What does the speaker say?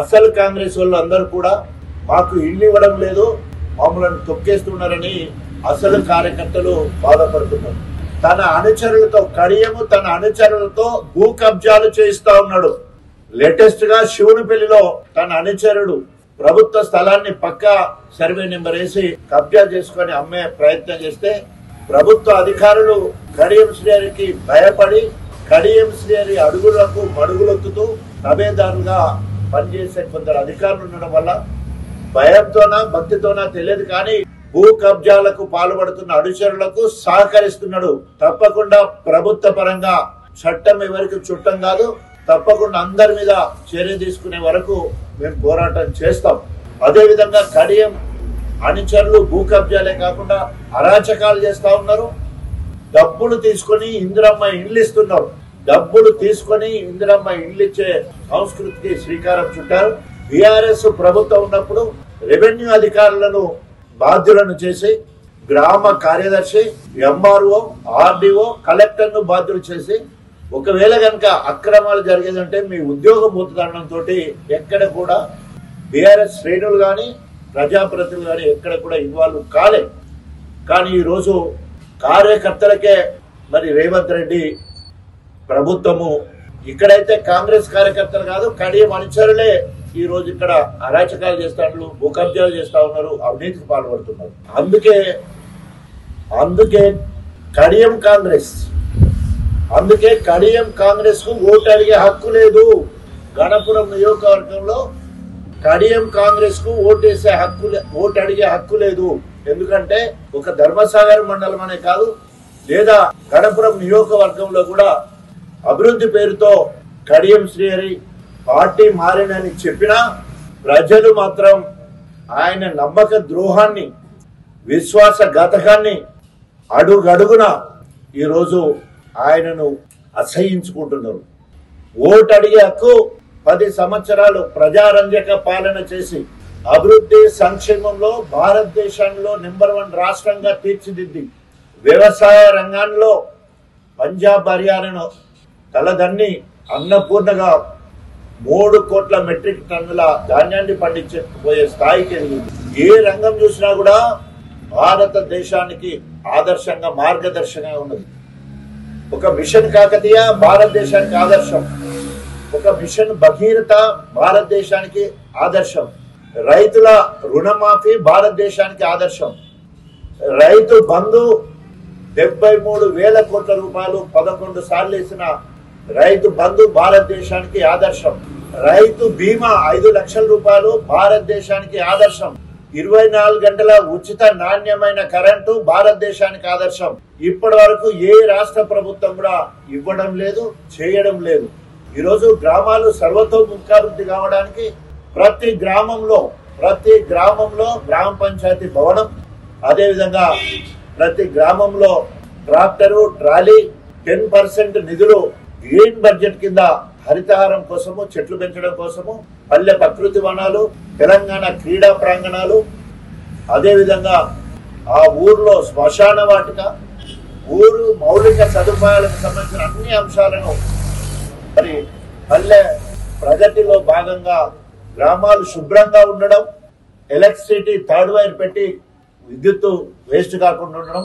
అసలు కాంగ్రెస్ వాళ్ళు అందరూ కూడా మాకు ఇల్లు ఇవ్వడం లేదు, మమ్మల్ని తొక్కేస్తున్నారని అసలు కార్యకర్తలు బాధపడుతున్నారు. తన అనుచరులతో తన అనుచరులతో భూ కబ్జాలు చేయిస్తా ఉన్నాడు. లేటెస్ట్ గా శివునిపల్లిలో తన అనుచరుడు ప్రభుత్వ స్థలాన్ని పక్కా సర్వే నెంబర్ వేసి కబ్జా చేసుకుని అమ్మే ప్రయత్నం చేస్తే ప్రభుత్వ అధికారులు కడియం శ్రీహరికి భయపడి కడియం శ్రీహరి అడుగులకు మడుగులొత్తుతూ తబేదారులుగా పనిచేసే కొందరు అధికారులు ఉండడం వల్ల భయంతోనా భక్తితోనా తెలియదు కానీ భూ కబ్జాలకు పాల్పడుతున్న అనుచరులకు సహకరిస్తున్నాడు. తప్పకుండా ప్రభుత్వ పరంగా చట్టం ఎవరికి చుట్టం కాదు, తప్పకుండా అందరి మీద చర్య తీసుకునే వరకు మేము పోరాటం చేస్తాం. అదేవిధంగా కడియం అనుచరులు భూ కబ్జాలే కాకుండా అరాచకాలు చేస్తా ఉన్నారు. డబ్బులు తీసుకొని ఇందిరమ్మ ఇండ్లు ఇస్తున్నారు. డబ్బులు తీసుకొని ఇందిరమ్మ ఇండ్లు ఇచ్చే సంస్కృతికి శ్రీకారం చుట్టారు. బీఆర్ఎస్ ప్రభుత్వం ఉన్నప్పుడు రెవెన్యూ అధికారులను బాధ్యులను చేసి గ్రామ కార్యదర్శి, ఎంఆర్ఓ, ఆర్డీఓ, కలెక్టర్ ను బాధ్యులు చేసి ఒకవేళ కనుక అక్రమాలు జరిగేదంటే మీ ఉద్యోగం పోతుందనడంతో ఎక్కడ కూడా బీఆర్ఎస్ శ్రేణులు కానీ ప్రజాప్రతినిధులు కానీ ఎక్కడ కూడా ఇన్వాల్వ్ కాలే. కానీ ఈరోజు కార్యకర్తలకే మరి రేవంత్ రెడ్డి ప్రభుత్వము ఇక్కడైతే కాంగ్రెస్ కార్యకర్తలు కాదు కడియం అనుచరులే ఈ రోజు ఇక్కడ అరాచకాలు చేస్తాడు, భూ కబ్జాలు చేస్తా ఉన్నారు, అవినీతికి పాల్పడుతున్నారు. అందుకే కడియం కాంగ్రెస్ కు ఓటు అడిగే హక్కు లేదు. గణపురం నియోజకవర్గంలో కడియం కాంగ్రెస్ కు ఓటు అడిగే హక్కు లేదు. ఎందుకంటే ఒక ధర్మసాగర్ మండలం అనే కాదు, లేదా గణపురం నియోజకవర్గంలో కూడా అభివృద్ధి పేరుతో కడియం శ్రీహరి పార్టీ మారినని చెప్పినా ప్రజలు మాత్రం ఆయన నమ్మక ద్రోహాన్ని, విశ్వాసఘాతకాన్ని అడుగడుగున ఈరోజు ఆయనను అసహించుకుంటున్నారు. ఓటు అడిగే హక్కు 10 సంవత్సరాలు ప్రజారంజక పాలన చేసి అభివృద్ధి సంక్షేమంలో భారతదేశంలో నెంబర్ 1 రాష్ట్రంగా తీర్చిదిద్ది వ్యవసాయ రంగంలో పంజాబ్ హర్యానాను తలదన్ని అన్నపూర్ణగా 3 కోట్ల మెట్రిక్ టన్నుల ధాన్యాన్ని పండించబోయే స్థాయికి ఎదిగింది. ఏ రంగం చూసినా కూడా భారతదేశానికి ఆదర్శంగా మార్గదర్శకంగా ఉన్నది. ఒక మిషన్ కాకతీయ భారతదేశానికి ఆదర్శం, ఒక మిషన్ భగీరథ భారతదేశానికి ఆదర్శం, రైతుల రుణమాఫీ భారతదేశానికి ఆదర్శం, రైతు బంధు 73,000 కోట్ల రూపాయలు 11 సార్లు వేసిన రైతు బంధు భారతదేశానికి ఆదర్శం, రైతు బీమా 5 లక్షల రూపాయలు భారతదేశానికి ఆదర్శం, 24 గంటల ఉచిత నాణ్యమైన కరెంటు భారతదేశానికి ఆదర్శం. ఇప్పటి వరకు ఏ రాష్ట్ర ప్రభుత్వం కూడా ఇవ్వడం లేదు, చేయడం లేదు. ఈరోజు గ్రామాలు సర్వతోముఖాభివృద్ధి కావడానికి ప్రతి గ్రామంలో గ్రామ పంచాయతీ భవనం, అదేవిధంగా ప్రతి గ్రామంలో ట్రాక్టరు, ట్రాలీ, 10% నిధులు గ్రీన్ బడ్జెట్ కింద హరితహారం కోసము, చెట్లు పెంచడం కోసము, పల్లె ప్రకృతి వనాలు, తెలంగాణ క్రీడా ప్రాంగణాలు, అదేవిధంగా ఆ ఊర్లో శ్మశాన వాటిక, ఊరు మౌలిక సదుపాయాలకు సంబంధించిన అన్ని అంశాలను మరి పల్లె ప్రగతిలో భాగంగా గ్రామాలు శుభ్రంగా ఉండడం, ఎలక్ట్రిసిటీ థర్డ్ వైర్ పెట్టి విద్యుత్తు వేస్ట్ కాకుండా ఉండడం,